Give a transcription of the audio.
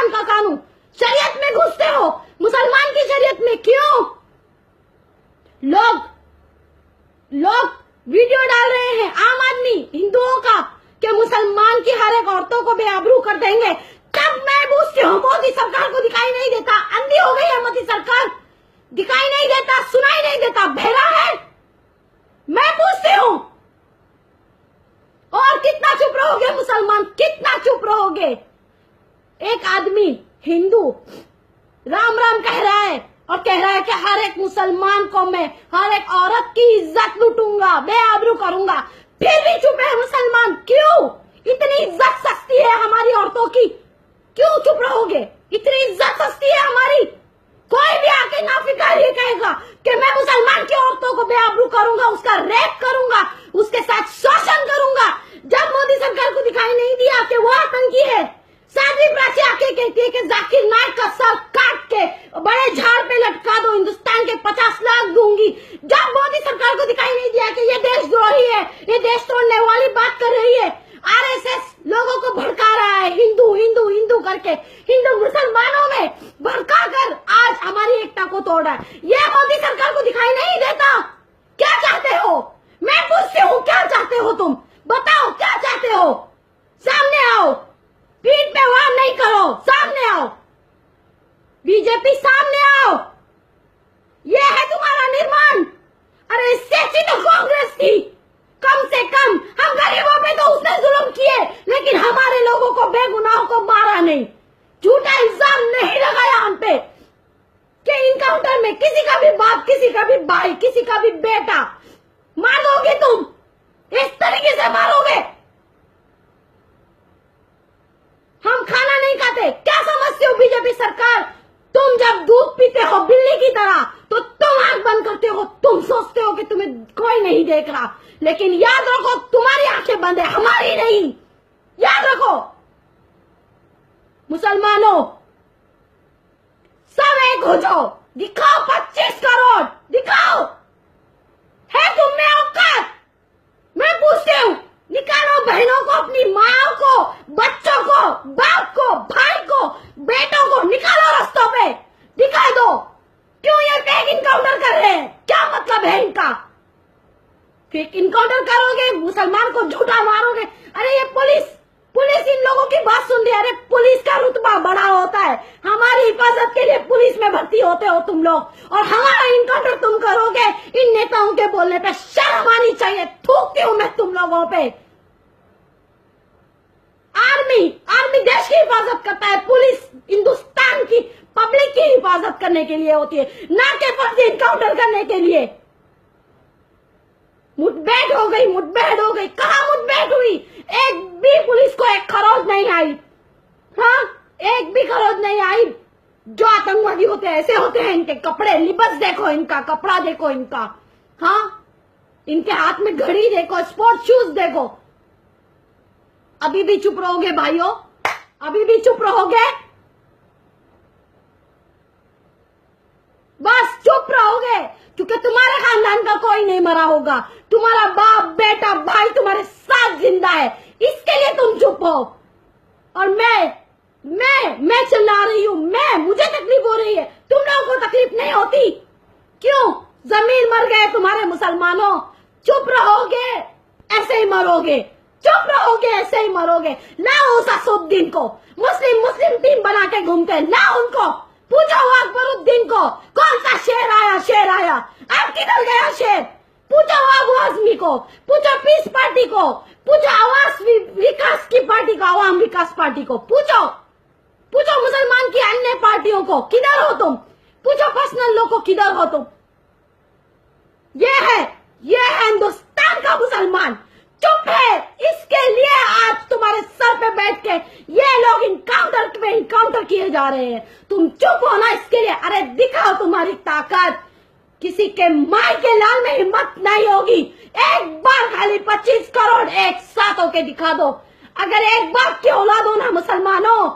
मुसलमान का कानून, शरीयत में घुसते हो, मुसलमान की शरीयत में। क्यों? लोग वीडियो डाल रहे हैं, आम आदमी हिंदुओं का, कि मुसलमान की हर एक औरतों को बेआबरू कर देंगे। तब मैं पूछती हूँ, मोदी सरकार को दिखाई नहीं देता? अंधी हो गई है मोदी सरकार? दिखाई नहीं देता, सुनाई नहीं देता, बहरा है? मैं पूछती हूँ। और कितना चुप रहोगे मुसलमान, कितना चुप रहोगे? एक आदमी हिंदू राम राम कह रहा है और कह रहा है कि हर एक मुसलमान को मैं, हर एक औरत की इज्जत लूटूंगा, बेआबरू करूंगा, फिर भी चुप है मुसलमान। क्यों? इतनी इज्जत सस्ती है हमारी औरतों की, क्यों चुप रहोगे? इतनी इज्जत सस्ती है हमारी। कोई भी आके नाफिकार ये कहेगा कि मैं मुसलमान की औरतों को बेआबरू करूंगा, उसका रेप करूंगा, उसके साथ शोषण करूंगा। जब मोदी सरकार को दिखाई नहीं दिया कि वो आतंकी है, साध्वी प्राची आके कहती है कि जाकिर नाइक का सर काट के बड़े झाड़ पे लटका दो, हिंदुस्तान के 50 लाख दूंगी। जब मोदी सरकार को दिखाई नहीं दिया कि ये देशद्रोही है, ये देश तोड़ने वाली बात कर रही है, आरएसएस लोगों को भड़का रहा है, हिंदू हिंदू हिंदू करके, हिंदू मुसलमानों में भड़का कर आज हमारी एकता को तोड़ रहा है। ये मोदी सरकार को दिखाई नहीं देता। क्या चाहते हो? मैं पूछती हूँ, क्या चाहते हो तुम? बताओ क्या चाहते हो? सामने आओ, पीठ पे वार नहीं करो, सामने आओ। बीजेपी सामने आओ, ये है तुम्हारा निर्माण। अरे इससे अच्छी तो कांग्रेस थी। कम से कम हम गरीबों पे तो उसने जुल्म किए, लेकिन हमारे लोगों को, बेगुनाहों को मारा नहीं। झूठा इल्जाम नहीं लगाया हम पे कि इनकाउंटर में किसी का भी बाप, किसी का भी भाई, किसी का भी बेटा मार दोगे तुम, इस तरीके से मारोगे। हम खाना नहीं खाते, क्या समझते हो बीजेपी सरकार? तुम जब दूध पीते हो बिल्ली की तरह, तो तुम आंख बंद करते हो, तुम सोचते हो कि तुम्हें कोई नहीं देख रहा, लेकिन याद रखो तुम्हारी आंखें बंद है, हमारी नहीं। याद रखो मुसलमानों, सब एक हो जाओ, दिखाओ 25 करोड़, दिखाओ है तुम में औकात। मैं पूछती हूँ, निकालो बहनों को, अपनी माँ को, बच्चों को, बाप को, भाई को, बेटों को निकालो रास्तों पे, दिखा दो। क्यों ये फेक इनकाउंटर कर रहे हैं? क्या मतलब है इनका? फेक इनकाउंटर करोगे, मुसलमान को झूठा मारोगे। अरे ये पुलिस इन लोगों की बात सुन रही है। अरे पुलिस का रुतबा बड़ा होता है, हमारी हिफाजत के लिए पुलिस में भर्ती होते हो तुम लोग, और हमारा इनकाउंटर तुम करोगे। इन नेताओं के बोलने पे शर्म आनी चाहिए। थूकती हूं मैं तुम लोगों पे। आर्मी देश की हिफाजत करता है, पुलिस हिंदुस्तान की पब्लिक की हिफाजत करने के लिए होती है, ना कि फर्जी इनकाउंटर करने के लिए। मुठभेड़ हो गई। कहाँ मुठभेड़ हुई? एक भी पुलिस को एक खरोच नहीं आई। हाँ, एक भी खरोच नहीं आई। जो आतंकवादी होते हैं ऐसे होते हैं, इनके कपड़े, लिबास देखो, इनका कपड़ा देखो इनका। हाँ, इनके हाथ में घड़ी देखो, स्पोर्ट्स शूज देखो। अभी भी चुप रहोगे भाइयों? अभी भी चुप रहोगे? बस चुप रहोगे, क्योंकि तुम्हारे खानदान का कोई नहीं मरा होगा। तुम्हारा बाप, बेटा, भाई तुम्हारे साथ जिंदा है, इसके लिए तुम चुप हो। और मैं चिल्ला रही हूं, मुझे तकलीफ हो रही है, तुम लोगों को तकलीफ नहीं होती? क्यों? जमीन मर गए तुम्हारे मुसलमानों। चुप रहोगे ऐसे ही मरोगे, चुप रहोगे ऐसे ही मरोगे। लाओ उस असुद्दीन को, मुस्लिम टीम बना के घूमते हैं, लाओ उनको, पूछो अकबरुद्दीन को, कौन सा शेर आया, अब किधर गया शेर? पूछो अबू आजमी को, पूछो पीस पार्टी को, पूछो आवास विकास की पार्टी को, आवाम विकास पार्टी को, पूछो मुसलमान की अन्य पार्टियों को, किधर हो तुम? पूछो पर्सनल लोग को, किधर हो तुम? ये है हिंदुस्तान का मुसलमान, चुप है। इसके लिए आज तुम्हारे सर पे बैठ के ये लोग इनकाउंटर किए जा रहे हैं। तुम चुप हो ना इसके लिए। अरे दिखाओ तुम्हारी ताकत। किसी के माई के लाल में हिम्मत नहीं होगी। एक बार खाली 25 करोड़ एक साथ होके दिखा दो। अगर एक बाप की औलाद हो ना मुसलमानों,